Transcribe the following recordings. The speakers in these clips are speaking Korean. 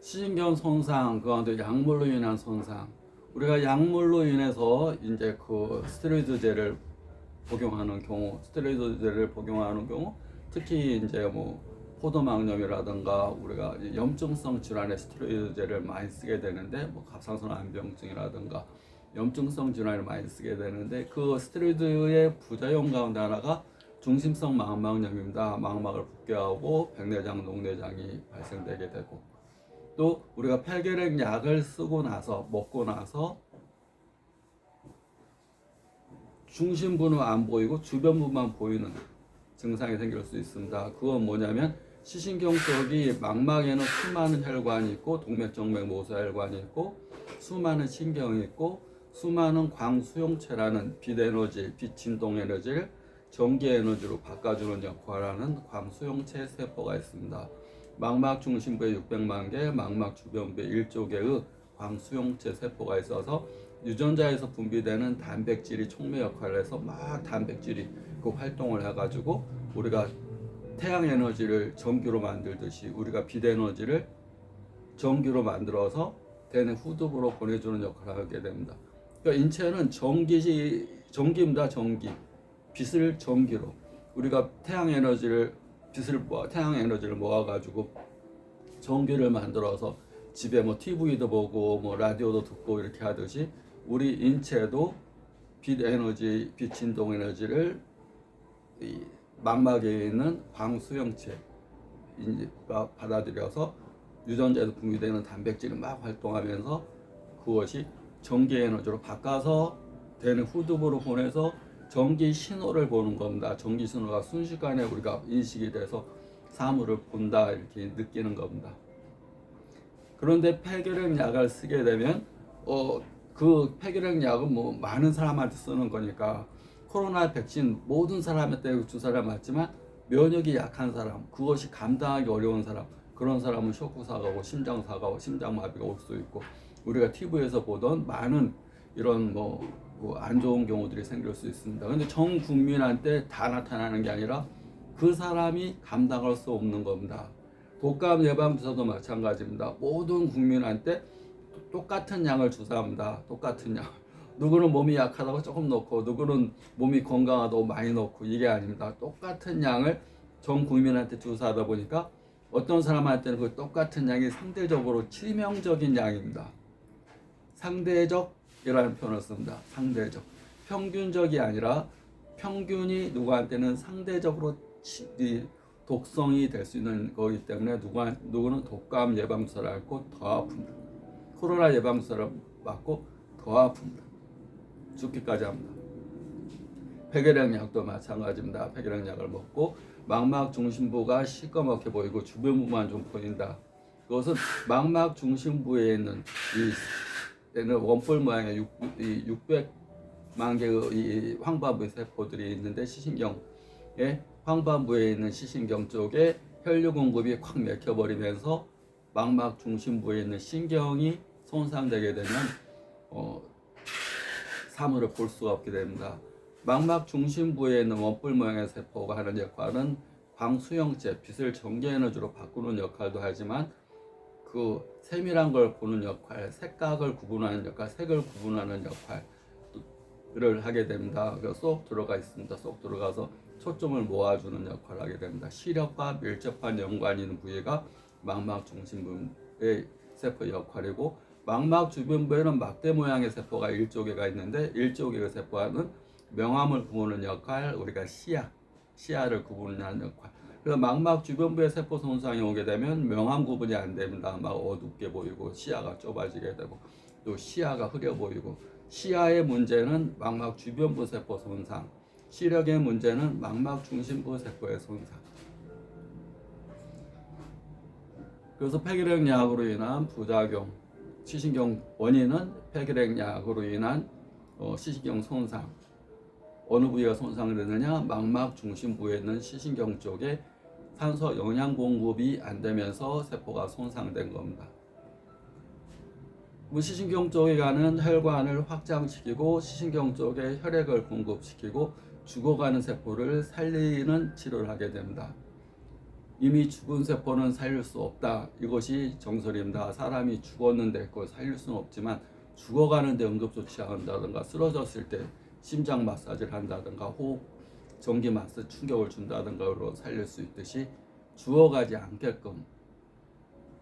시신경 손상, 그다음에 약물로 인한 손상. 우리가 약물로 인해서 이제 그 스테로이드제를 복용하는 경우, 특히 이제 뭐 포도막염이라든가 우리가 염증성 질환의 스테로이드제를 많이 쓰게 되는데, 뭐 갑상선 암병증이라든가 염증성 질환을 많이 쓰게 되는데, 그 스테로이드의 부작용 가운데 하나가 중심성 망막염입니다. 망막을 붓게 하고 백내장, 녹내장이 발생되게 되고, 또 우리가 폐결핵 약을 먹고 나서 중심부는 안 보이고 주변부만 보이는 증상이 생길 수 있습니다. 그건 뭐냐면 시신경 쪽이 망막에는 수많은 혈관이 있고 동맥정맥 모세혈관이 있고 수많은 신경이 있고 수많은 광수용체라는 빛에너지, 빛진동 에너지를 전기 에너지로 바꿔주는 역할을 하는 광수용체 세포가 있습니다. 망막 중심부에 600만 개, 망막 주변부에 1조 개의 광수용체 세포가 있어서 유전자에서 분비되는 단백질이 촉매 역할을 해서 막 단백질이 그 활동을 해가지고 우리가 태양 에너지를 전기로 만들듯이 우리가 빛 에너지를 전기로 만들어서 대뇌 후두부로 보내주는 역할을 하게 됩니다. 그러니까 인체는 전기입니다. 전기. 빛을 전기로 우리가 태양 에너지를 모아가지고 전기를 만들어서 집에 뭐 TV도 보고 뭐 라디오도 듣고 이렇게 하듯이 우리 인체도 빛 에너지, 빛 진동 에너지를 이 망막에 있는 광수형체가 받아들여서 유전자에서 분비되는 단백질이 막 활동하면서 그것이 전기 에너지로 바꿔서 되는 후두부로 보내서 전기 신호를 보는 겁니다. 전기 신호가 순식간에 우리가 인식이 돼서 사물을 본다 이렇게 느끼는 겁니다. 그런데 폐결핵 약을 쓰게 되면 그 폐결핵 약은 뭐 많은 사람한테 쓰는 거니까 코로나 백신 모든 사람한테 주사를 맞지만 면역이 약한 사람, 그것이 감당하기 어려운 사람, 그런 사람은 쇼크사가 오고 심장사가 오고 심장마비가 올 수 있고 우리가 TV에서 보던 많은 이런 안 좋은 경우들이 생길 수 있습니다. 근데 전 국민한테 다 나타나는 게 아니라 그 사람이 감당할 수 없는 겁니다. 독감 예방주사도 마찬가지입니다. 모든 국민한테 똑같은 양을 주사합니다. 똑같은 양. 누구는 몸이 약하다고 조금 넣고 누구는 몸이 건강하다고 많이 넣고 이게 아닙니다. 똑같은 양을 전 국민한테 주사하다 보니까 어떤 사람한테는 그 똑같은 양이 상대적으로 치명적인 양입니다. 상대적이라는 표현을 씁니다. 상대적. 평균적이 아니라 평균이 누구한테는 상대적으로 독성이 될 수 있는 거기 때문에 누구는 독감 예방주사를 맞고 더 아픕니다. 코로나 예방주사를 맞고 더 아픕니다. 죽기까지 합니다. 폐결핵 약도 마찬가지입니다. 폐결핵 약을 먹고 망막 중심부가 시꺼멓게 보이고 주변부만 좀 보인다. 그것은 망막 중심부에 있는 이 원뿔 모양의 600만 개의 이 황반부 세포들이 있는데 시신경에 황반부에 있는 시신경 쪽에 혈류 공급이 확 막혀버리면서 망막 중심부에 있는 신경이 손상되게 되면 사물을 볼 수가 없게 됩니다. 망막 중심부에 있는 원뿔 모양의 세포가 하는 역할은 광수형체, 빛을 전기 에너지로 바꾸는 역할도 하지만 그 세밀한 걸 보는 역할, 색각을 구분하는 역할, 색을 구분하는 역할을 하게 됩니다. 쏙 들어가 있습니다. 쏙 들어가서 초점을 모아주는 역할을 하게 됩니다. 시력과 밀접한 연관이 있는 부위가 망막 중심부의 세포 역할이고 망막 주변부에는 막대 모양의 세포가 1조개가 있는데 1조개의 세포는 명암을 구분하는 역할, 우리가 시야를 구분하는 역할. 그래서 망막 주변부의 세포 손상이 오게 되면 명암 구분이 안 됩니다. 막 어둡게 보이고 시야가 좁아지게 되고 또 시야가 흐려 보이고 시야의 문제는 망막 주변부 세포 손상, 시력의 문제는 망막 중심부 세포의 손상. 그래서 폐결핵 약으로 인한 부작용, 시신경 원인은 폐결핵 약으로 인한 시신경 손상. 어느 부위가 손상이 되느냐? 망막 중심부에 있는 시신경 쪽에 산소 영양 공급이 안 되면서 세포가 손상된 겁니다. 시신경 쪽에 가는 혈관을 확장시키고 시신경 쪽에 혈액을 공급시키고 죽어가는 세포를 살리는 치료를 하게 됩니다. 이미 죽은 세포는 살릴 수 없다. 이것이 정설입니다. 사람이 죽었는데 그걸 살릴 수는 없지만 죽어가는데 응급조치한다든가 쓰러졌을 때 심장 마사지를 한다든가 호흡 전기 마사지 충격을 준다든가로 살릴 수 있듯이 죽어가지 않게끔,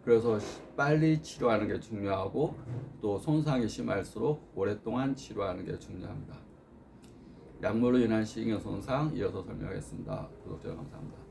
그래서 빨리 치료하는 게 중요하고 또 손상이 심할수록 오랫동안 치료하는 게 중요합니다. 약물로 인한 신경 손상 이어서 설명하겠습니다. 구독자 감사합니다.